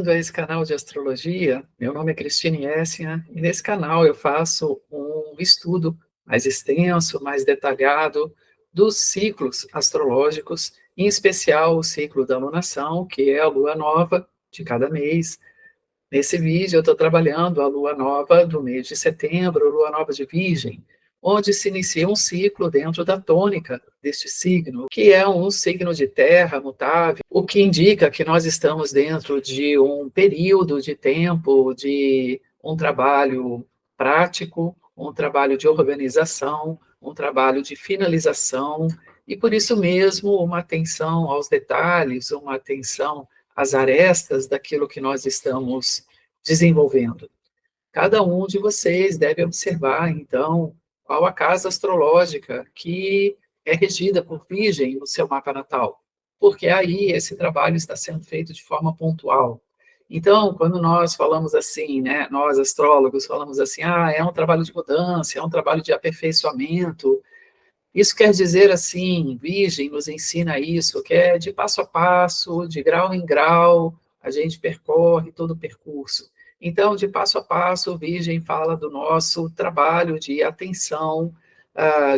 bem-vindo a esse canal de astrologia. Meu nome é Cristine Essien e nesse canal eu faço um estudo mais extenso, mais detalhado dos ciclos astrológicos, em especial o ciclo da lunação, que é a lua nova de cada mês. Nesse vídeo eu estou trabalhando a lua nova do mês de setembro, lua nova de Virgem, onde se inicia um ciclo dentro da tônica deste signo, que é um signo de terra mutável, o que indica que nós estamos dentro de um período de tempo, de um trabalho prático, um trabalho de organização, um trabalho de finalização, e por isso mesmo uma atenção aos detalhes, uma atenção às arestas daquilo que nós estamos desenvolvendo. Cada um de vocês deve observar, então, qual a casa astrológica que é regida por Virgem no seu mapa natal, porque aí esse trabalho está sendo feito de forma pontual. Então, quando nós falamos assim, né, nós astrólogos falamos assim, é um trabalho de mudança, é um trabalho de aperfeiçoamento, isso quer dizer assim, Virgem nos ensina isso, que é de passo a passo, de grau em grau, a gente percorre todo o percurso. Então, de passo a passo, Virgem fala do nosso trabalho de atenção,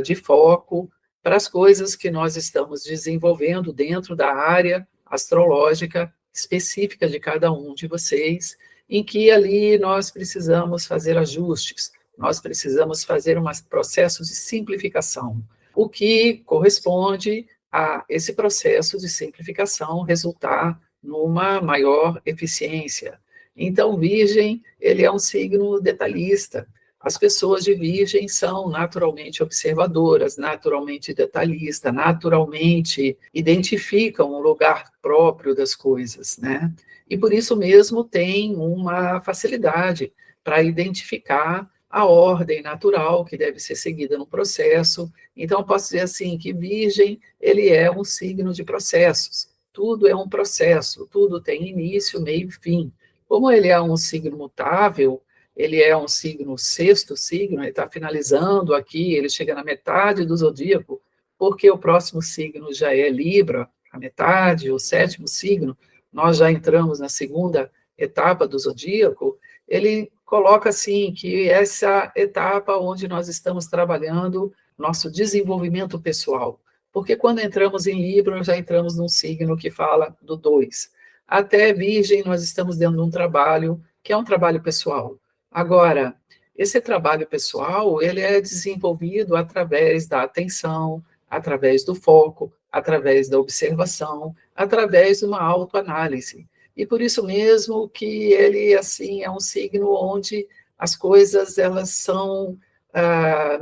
de foco para as coisas que nós estamos desenvolvendo dentro da área astrológica específica de cada um de vocês, em que ali nós precisamos fazer ajustes, nós precisamos fazer um processo de simplificação, o que corresponde a esse processo de simplificação resultar numa maior eficiência. Então, Virgem, ele é um signo detalhista. As pessoas de Virgem são naturalmente observadoras, naturalmente detalhistas, naturalmente identificam o lugar próprio das coisas, né? E por isso mesmo tem uma facilidade para identificar a ordem natural que deve ser seguida no processo. Então, eu posso dizer assim, que Virgem, ele é um signo de processos. Tudo é um processo, tudo tem início, meio e fim. Como ele é um signo mutável, ele é um signo, sexto signo, ele está finalizando aqui, ele chega na metade do zodíaco, porque o próximo signo já é Libra, a metade, o sétimo signo, nós já entramos na segunda etapa do zodíaco, ele coloca assim que essa etapa onde nós estamos trabalhando nosso desenvolvimento pessoal, porque quando entramos em Libra, já entramos num signo que fala do 2. Até Virgem, nós estamos dentro de um trabalho que é um trabalho pessoal. Agora, esse trabalho pessoal, ele é desenvolvido através da atenção, através do foco, através da observação, através de uma autoanálise. E por isso mesmo que ele, assim, é um signo onde as coisas, elas são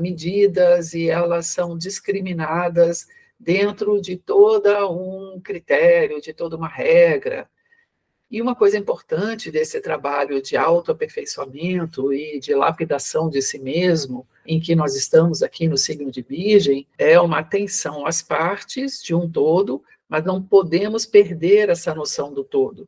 medidas e elas são discriminadas dentro de todo um critério, de toda uma regra. E uma coisa importante desse trabalho de autoaperfeiçoamento e de lapidação de si mesmo, em que nós estamos aqui no signo de Virgem, é uma atenção às partes de um todo, mas não podemos perder essa noção do todo,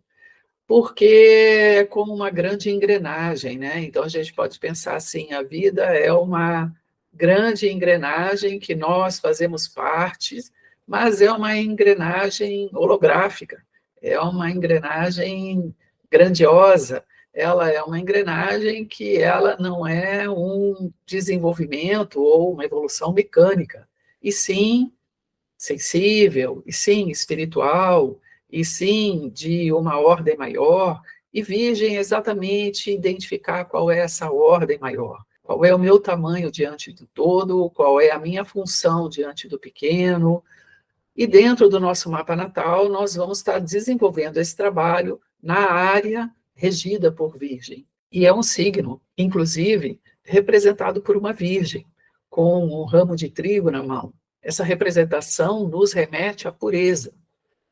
porque é como uma grande engrenagem, né? Então a gente pode pensar assim, a vida é uma grande engrenagem que nós fazemos parte, mas é uma engrenagem holográfica, é uma engrenagem grandiosa, ela é uma engrenagem que ela não é um desenvolvimento ou uma evolução mecânica, e sim sensível, e sim espiritual, e sim de uma ordem maior, e Virgem exatamente identificar qual é essa ordem maior, qual é o meu tamanho diante do todo, qual é a minha função diante do pequeno, e dentro do nosso mapa natal nós vamos estar desenvolvendo esse trabalho na área regida por Virgem, e é um signo, inclusive, representado por uma Virgem, com um ramo de trigo na mão. Essa representação nos remete à pureza,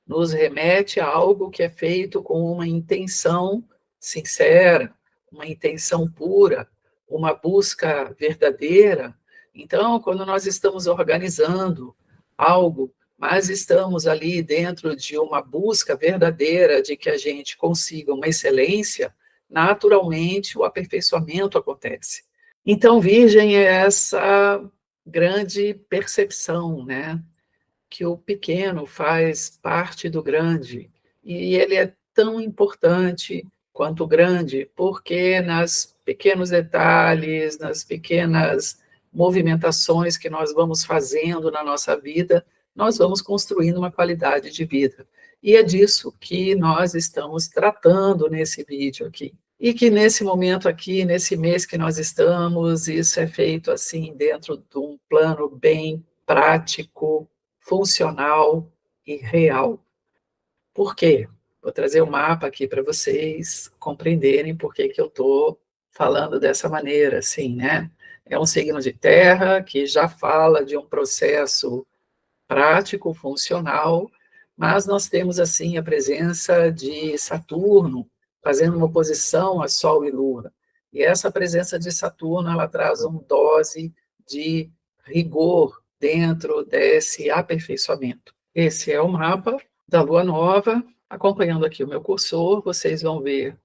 nos remete a algo que é feito com uma intenção sincera, uma intenção pura, uma busca verdadeira. Então, quando nós estamos organizando algo, mas estamos ali dentro de uma busca verdadeira de que a gente consiga uma excelência, naturalmente o aperfeiçoamento acontece. Então, Virgem é essa grande percepção, né? Que o pequeno faz parte do grande, e ele é tão importante quanto grande, porque nas pequenos detalhes, nas pequenas movimentações que nós vamos fazendo na nossa vida, nós vamos construindo uma qualidade de vida. E é disso que nós estamos tratando nesse vídeo aqui. E que nesse momento aqui, nesse mês que nós estamos, isso é feito assim dentro de um plano bem prático, funcional e real. Por quê? Vou trazer o mapa aqui para vocês compreenderem por que que eu estou falando dessa maneira, assim, né? É um signo de terra que já fala de um processo prático, funcional, mas nós temos, assim, a presença de Saturno fazendo uma oposição a Sol e Lua. E essa presença de Saturno, ela traz uma dose de rigor dentro desse aperfeiçoamento. Esse é o mapa da Lua Nova. Acompanhando aqui o meu cursor, vocês vão ver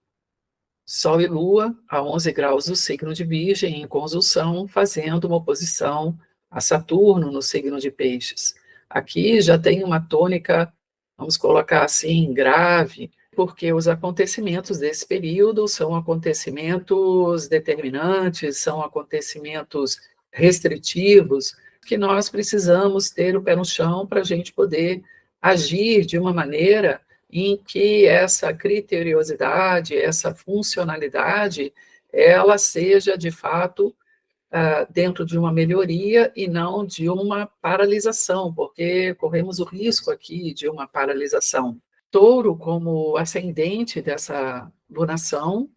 Sol e Lua a 11 graus do signo de Virgem, em conjunção, fazendo uma oposição a Saturno no signo de Peixes. Aqui já tem uma tônica, vamos colocar assim, grave, porque os acontecimentos desse período são acontecimentos determinantes, são acontecimentos restritivos, que nós precisamos ter o pé no chão para a gente poder agir de uma maneira em que essa criteriosidade, essa funcionalidade, ela seja, de fato, dentro de uma melhoria e não de uma paralisação, porque corremos o risco aqui de uma paralisação. Touro, como ascendente dessa lunação,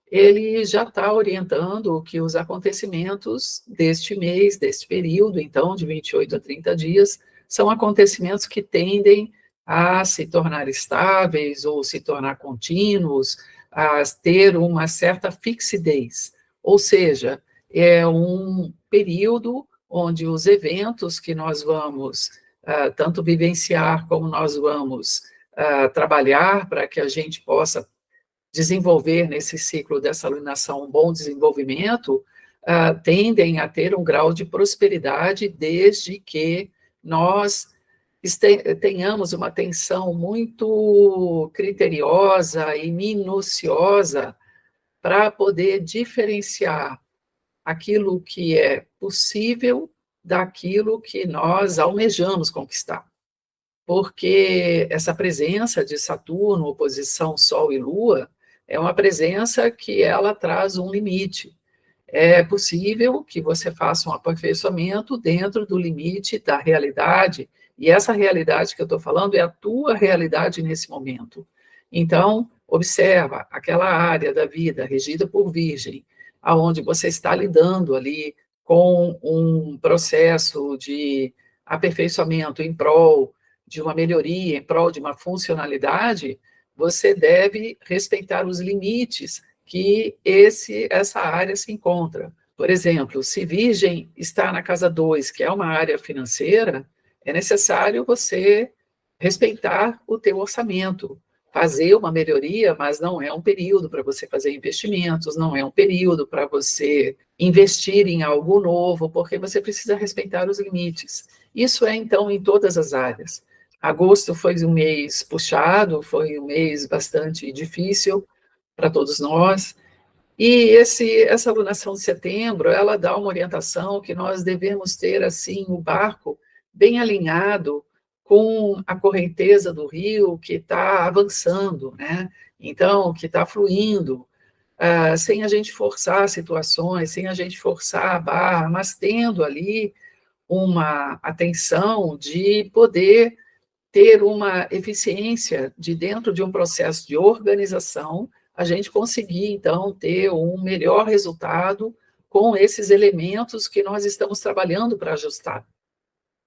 ele já está orientando que os acontecimentos deste mês, deste período, então, de 28 a 30 dias, são acontecimentos que tendem a se tornar estáveis ou se tornar contínuos, a ter uma certa fixidez. Ou seja, é um período onde os eventos que nós vamos tanto vivenciar como nós vamos trabalhar para que a gente possa desenvolver nesse ciclo dessa alunação um bom desenvolvimento, tendem a ter um grau de prosperidade desde que nós tenhamos uma atenção muito criteriosa e minuciosa para poder diferenciar aquilo que é possível daquilo que nós almejamos conquistar. Porque essa presença de Saturno, oposição Sol e Lua, é uma presença que ela traz um limite. É possível que você faça um aperfeiçoamento dentro do limite da realidade, e essa realidade que eu estou falando é a tua realidade nesse momento. Então, observa aquela área da vida regida por Virgem, aonde você está lidando ali com um processo de aperfeiçoamento em prol de uma melhoria, em prol de uma funcionalidade, você deve respeitar os limites que essa área se encontra. Por exemplo, se Virgem está na casa 2, que é uma área financeira, é necessário você respeitar o teu orçamento, fazer uma melhoria, mas não é um período para você fazer investimentos, não é um período para você investir em algo novo, porque você precisa respeitar os limites. Isso é, então, em todas as áreas. Agosto foi um mês puxado, foi um mês bastante difícil para todos nós, e essa alunação de setembro, ela dá uma orientação que nós devemos ter, assim, o barco bem alinhado com a correnteza do rio que está avançando, né? Então, que está fluindo, sem a gente forçar situações, sem a gente forçar a barra, mas tendo ali uma atenção de poder ter uma eficiência de dentro de um processo de organização, a gente conseguir, então, ter um melhor resultado com esses elementos que nós estamos trabalhando para ajustar.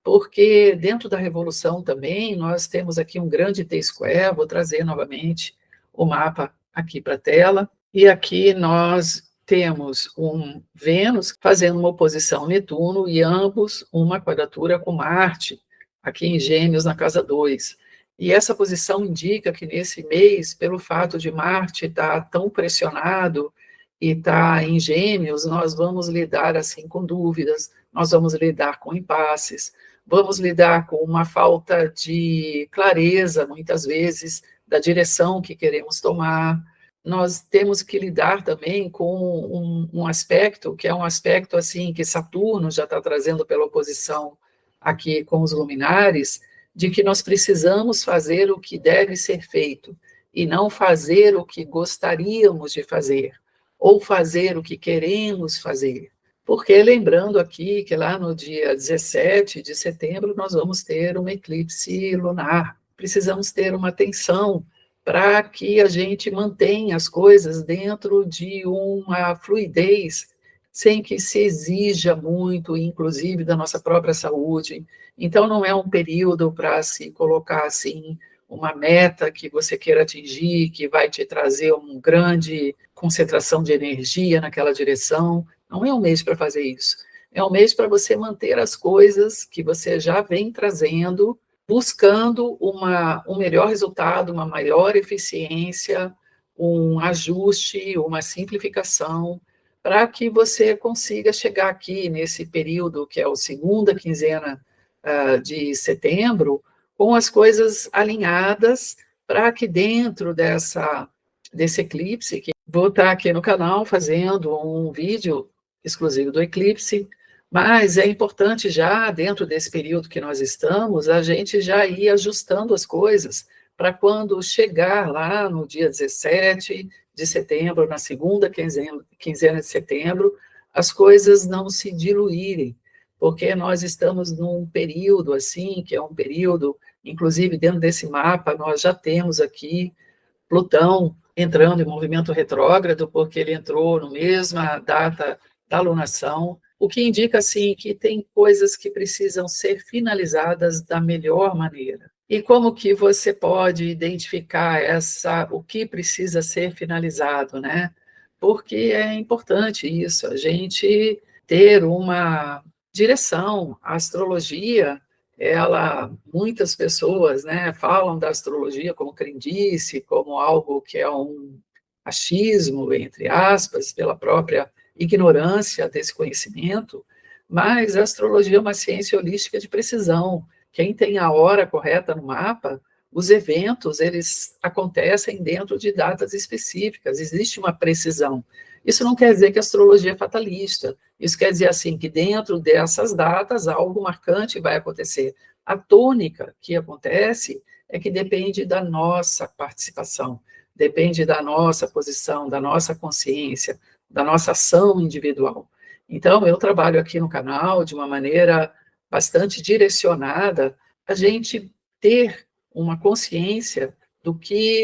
Porque dentro da revolução também, nós temos aqui um grande T-square, vou trazer novamente o mapa aqui para a tela, e aqui nós temos um Vênus fazendo uma oposição Netuno e ambos uma quadratura com Marte, aqui em Gêmeos, na casa 2. E essa posição indica que nesse mês, pelo fato de Marte estar tão pressionado e estar em Gêmeos, nós vamos lidar assim com dúvidas, nós vamos lidar com impasses, vamos lidar com uma falta de clareza, muitas vezes, da direção que queremos tomar. Nós temos que lidar também com um aspecto, que é um aspecto assim que Saturno já está trazendo pela oposição aqui com os luminares, de que nós precisamos fazer o que deve ser feito e não fazer o que gostaríamos de fazer, ou fazer o que queremos fazer. Porque lembrando aqui que lá no dia 17 de setembro nós vamos ter um eclipse lunar. Precisamos ter uma atenção para que a gente mantenha as coisas dentro de uma fluidez, sem que se exija muito, inclusive da nossa própria saúde. Então, não é um período para se colocar assim uma meta que você queira atingir, que vai te trazer uma grande concentração de energia naquela direção. Não é um mês para fazer isso. É um mês para você manter as coisas que você já vem trazendo, buscando um melhor resultado, uma maior eficiência, um ajuste, uma simplificação, para que você consiga chegar aqui nesse período, que é a segunda quinzena de setembro, com as coisas alinhadas, para que dentro desse eclipse, que vou estar aqui no canal fazendo um vídeo exclusivo do eclipse, mas é importante já, dentro desse período que nós estamos, a gente já ir ajustando as coisas para quando chegar lá no dia 17 de setembro, na segunda quinzena de setembro, as coisas não se diluírem, porque nós estamos num período assim, que é um período, inclusive dentro desse mapa, nós já temos aqui Plutão entrando em movimento retrógrado, porque ele entrou na mesma data da lunação, o que indica, assim, que tem coisas que precisam ser finalizadas da melhor maneira. E como que você pode identificar o que precisa ser finalizado, né? Porque é importante isso, a gente ter uma direção. A astrologia, muitas pessoas, né, falam da astrologia como crendice, como algo que é um achismo, entre aspas, pela própria ignorância desse conhecimento, mas a astrologia é uma ciência holística de precisão. Quem tem a hora correta no mapa, os eventos, eles acontecem dentro de datas específicas, existe uma precisão. Isso não quer dizer que a astrologia é fatalista, isso quer dizer, assim, que dentro dessas datas algo marcante vai acontecer. A tônica que acontece é que depende da nossa participação, depende da nossa posição, da nossa consciência, da nossa ação individual. Então, eu trabalho aqui no canal de uma maneira bastante direcionada, a gente ter uma consciência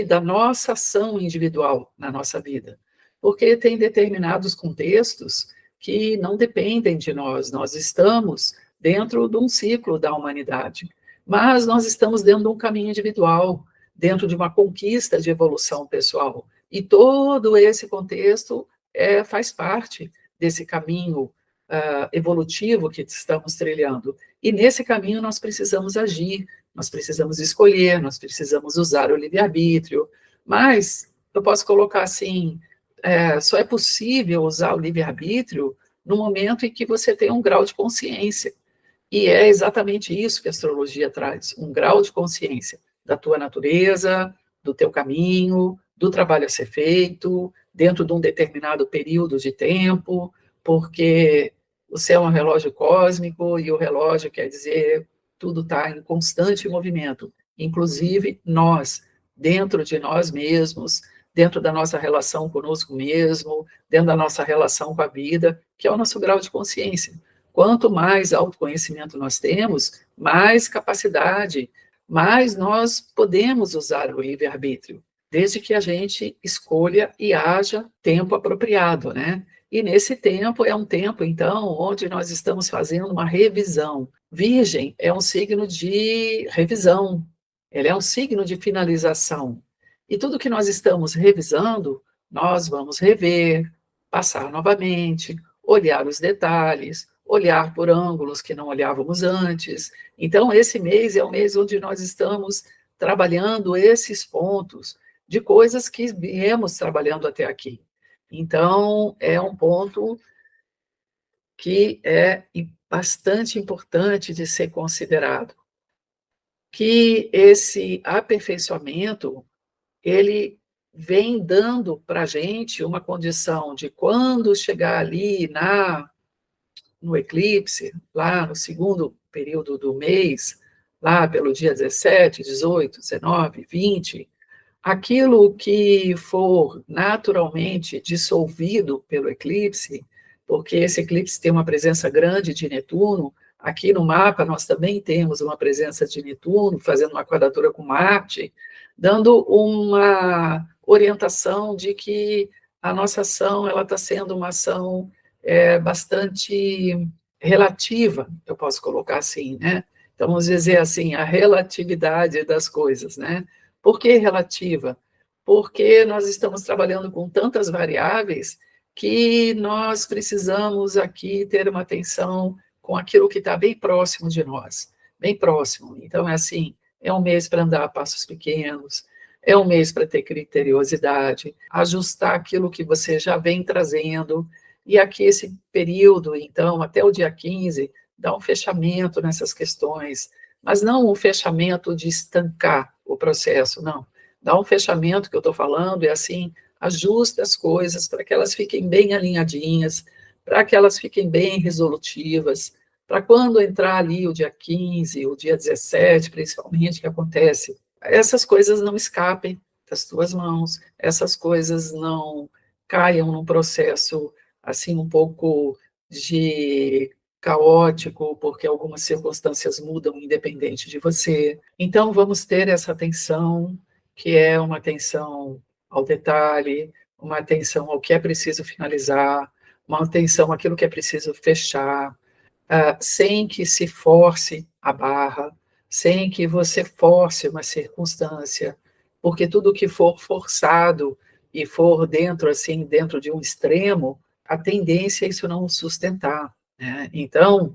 da nossa ação individual na nossa vida. Porque tem determinados contextos que não dependem de nós, nós estamos dentro de um ciclo da humanidade, mas nós estamos dentro de um caminho individual, dentro de uma conquista de evolução pessoal, e todo esse contexto faz parte desse caminho evolutivo que estamos trilhando. E nesse caminho nós precisamos agir, nós precisamos escolher, nós precisamos usar o livre-arbítrio, mas eu posso colocar assim, só é possível usar o livre-arbítrio no momento em que você tem um grau de consciência. E é exatamente isso que a astrologia traz, um grau de consciência da tua natureza, do teu caminho, do trabalho a ser feito, dentro de um determinado período de tempo, porque o céu é um relógio cósmico e o relógio quer dizer tudo está em constante movimento, inclusive nós, dentro de nós mesmos, dentro da nossa relação conosco mesmo, dentro da nossa relação com a vida, que é o nosso grau de consciência. Quanto mais autoconhecimento nós temos, mais capacidade, mais nós podemos usar o livre-arbítrio, desde que a gente escolha e haja tempo apropriado, né? E nesse tempo é um tempo, então, onde nós estamos fazendo uma revisão. Virgem é um signo de revisão, ele é um signo de finalização. E tudo que nós estamos revisando, nós vamos rever, passar novamente, olhar os detalhes, olhar por ângulos que não olhávamos antes. Então, esse mês é o mês onde nós estamos trabalhando esses pontos de coisas que viemos trabalhando até aqui. Então, é um ponto que é bastante importante de ser considerado, que esse aperfeiçoamento ele vem dando para a gente uma condição de quando chegar ali no eclipse, lá no segundo período do mês, lá pelo dia 17, 18, 19, 20, aquilo que for naturalmente dissolvido pelo eclipse, porque esse eclipse tem uma presença grande de Netuno, aqui no mapa nós também temos uma presença de Netuno, fazendo uma quadratura com Marte, dando uma orientação de que a nossa ação ela está sendo uma ação bastante relativa, eu posso colocar assim, né? Então, vamos dizer assim, a relatividade das coisas, né? Por que relativa? Porque nós estamos trabalhando com tantas variáveis que nós precisamos aqui ter uma atenção com aquilo que está bem próximo de nós, bem próximo. Então, é assim, é um mês para andar a passos pequenos, é um mês para ter criteriosidade, ajustar aquilo que você já vem trazendo, e aqui esse período, então, até o dia 15, dá um fechamento nessas questões, mas não um fechamento de estancar o processo, não. Dá um fechamento que eu estou falando, é assim, ajusta as coisas para que elas fiquem bem alinhadinhas, para que elas fiquem bem resolutivas, para quando entrar ali o dia 15, o dia 17, principalmente, que acontece, essas coisas não escapem das tuas mãos, essas coisas não caiam num processo, assim, um pouco de caótico, porque algumas circunstâncias mudam independente de você. Então, vamos ter essa atenção, que é uma atenção ao detalhe, uma atenção ao que é preciso finalizar, uma atenção àquilo que é preciso fechar, sem que se force a barra, sem que você force uma circunstância, porque tudo que for forçado e for dentro, assim, dentro de um extremo, a tendência é isso não sustentar, né? Então,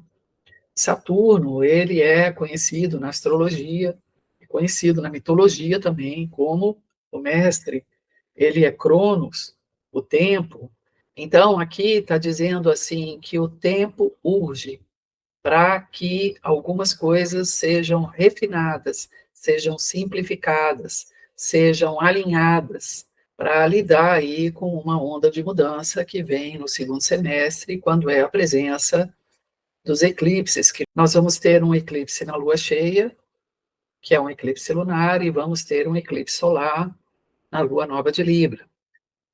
Saturno, ele é conhecido na astrologia, é conhecido na mitologia também como o mestre, ele é Cronos, o tempo. Então, aqui está dizendo assim que o tempo urge para que algumas coisas sejam refinadas, sejam simplificadas, sejam alinhadas, para lidar aí com uma onda de mudança que vem no segundo semestre, quando é a presença dos eclipses, que nós vamos ter um eclipse na lua cheia, que é um eclipse lunar, e vamos ter um eclipse solar na lua nova de Libra.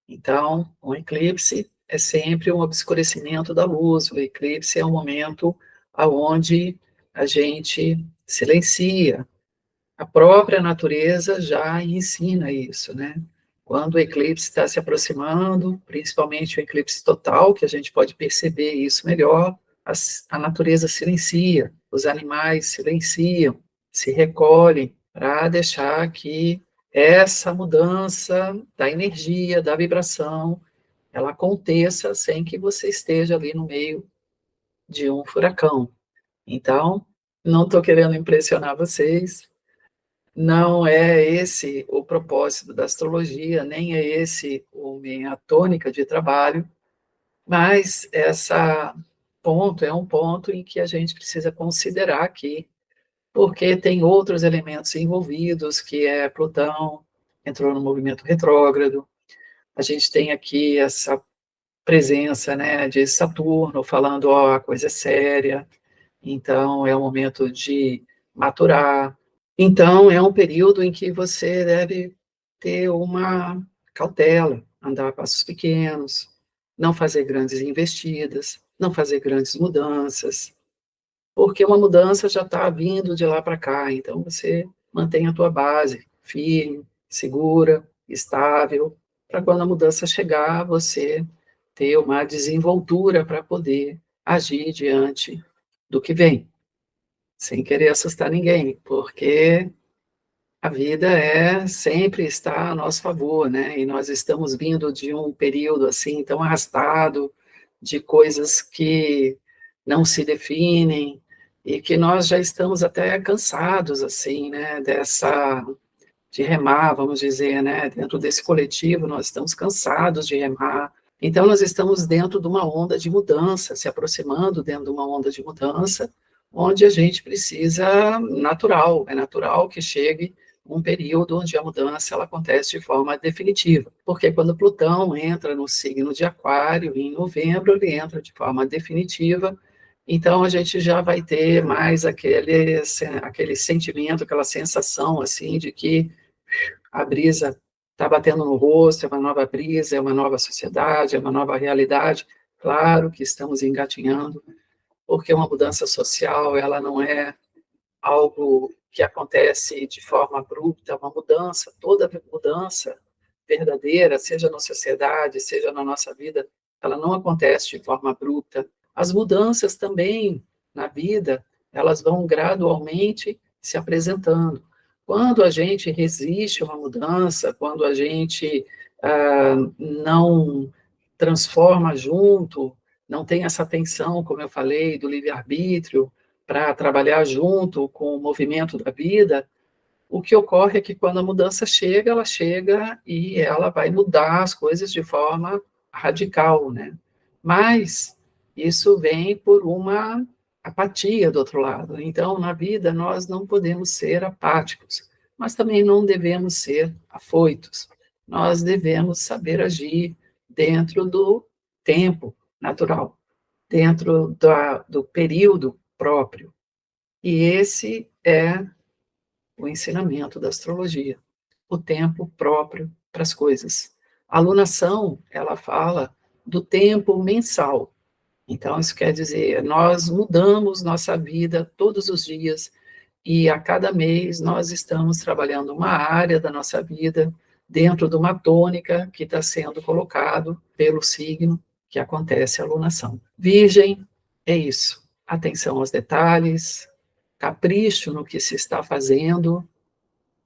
Então, um eclipse é sempre um obscurecimento da luz, o eclipse é um momento onde a gente silencia. A própria natureza já ensina isso, né? Quando o eclipse está se aproximando, principalmente o eclipse total, que a gente pode perceber isso melhor, a natureza silencia, os animais silenciam, se recolhem para deixar que essa mudança da energia, da vibração, ela aconteça sem que você esteja ali no meio de um furacão. Então, não estou querendo impressionar vocês, não é esse o propósito da astrologia, nem é esse a minha tônica de trabalho, mas essa ponto é um ponto em que a gente precisa considerar aqui, porque tem outros elementos envolvidos, que é Plutão, entrou no movimento retrógrado, a gente tem aqui essa presença, né, de Saturno falando, ó, a coisa é séria, então é o momento de maturar. Então é um período em que você deve ter uma cautela, andar a passos pequenos, não fazer grandes investidas, não fazer grandes mudanças, porque uma mudança já está vindo de lá para cá, então você mantém a tua base firme, segura, estável, para quando a mudança chegar, você ter uma desenvoltura para poder agir diante do que vem, sem querer assustar ninguém, porque a vida sempre está a nosso favor, né? E nós estamos vindo de um período assim tão arrastado, de coisas que não se definem, e que nós já estamos até cansados, assim, né? De remar, vamos dizer, né? Dentro desse coletivo, nós estamos cansados de remar. Então, nós estamos dentro de uma onda de mudança, se aproximando dentro de uma onda de mudança, onde a gente precisa, é natural que chegue um período onde a mudança ela acontece de forma definitiva, porque quando Plutão entra no signo de Aquário, em novembro, ele entra de forma definitiva, então a gente já vai ter mais aquele sentimento, aquela sensação assim de que a brisa está batendo no rosto, é uma nova brisa, é uma nova sociedade, é uma nova realidade. Claro que estamos engatinhando, porque uma mudança social, ela não é algo que acontece de forma abrupta, uma mudança, toda mudança verdadeira, seja na sociedade, seja na nossa vida, ela não acontece de forma abrupta. As mudanças também na vida, elas vão gradualmente se apresentando. Quando a gente resiste a uma mudança, quando a gente não transforma junto, não tem essa tensão, como eu falei, do livre-arbítrio, para trabalhar junto com o movimento da vida, o que ocorre é que quando a mudança chega, ela chega e ela vai mudar as coisas de forma radical, né? Mas isso vem por uma apatia do outro lado. Então, na vida, nós não podemos ser apáticos, mas também não devemos ser afoitos. Nós devemos saber agir dentro do tempo natural, dentro do período próprio. E esse é o ensinamento da astrologia, o tempo próprio para as coisas. A alunação, ela fala do tempo mensal. Então, isso quer dizer, nós mudamos nossa vida todos os dias e a cada mês nós estamos trabalhando uma área da nossa vida dentro de uma tônica que está sendo colocado pelo signo que acontece a alunação. Virgem é isso, atenção aos detalhes, capricho no que se está fazendo,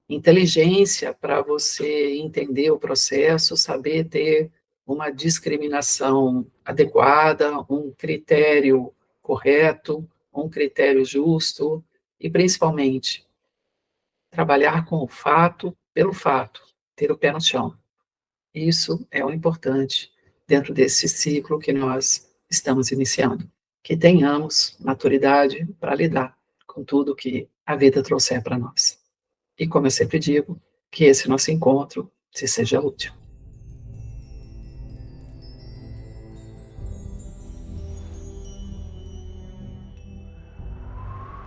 inteligência para você entender o processo, saber ter uma discriminação adequada, um critério correto, um critério justo e, principalmente, trabalhar com o fato pelo fato, ter o pé no chão. Isso é o importante dentro desse ciclo que nós estamos iniciando. Que tenhamos maturidade para lidar com tudo que a vida trouxer para nós. E como eu sempre digo, que esse nosso encontro se seja útil.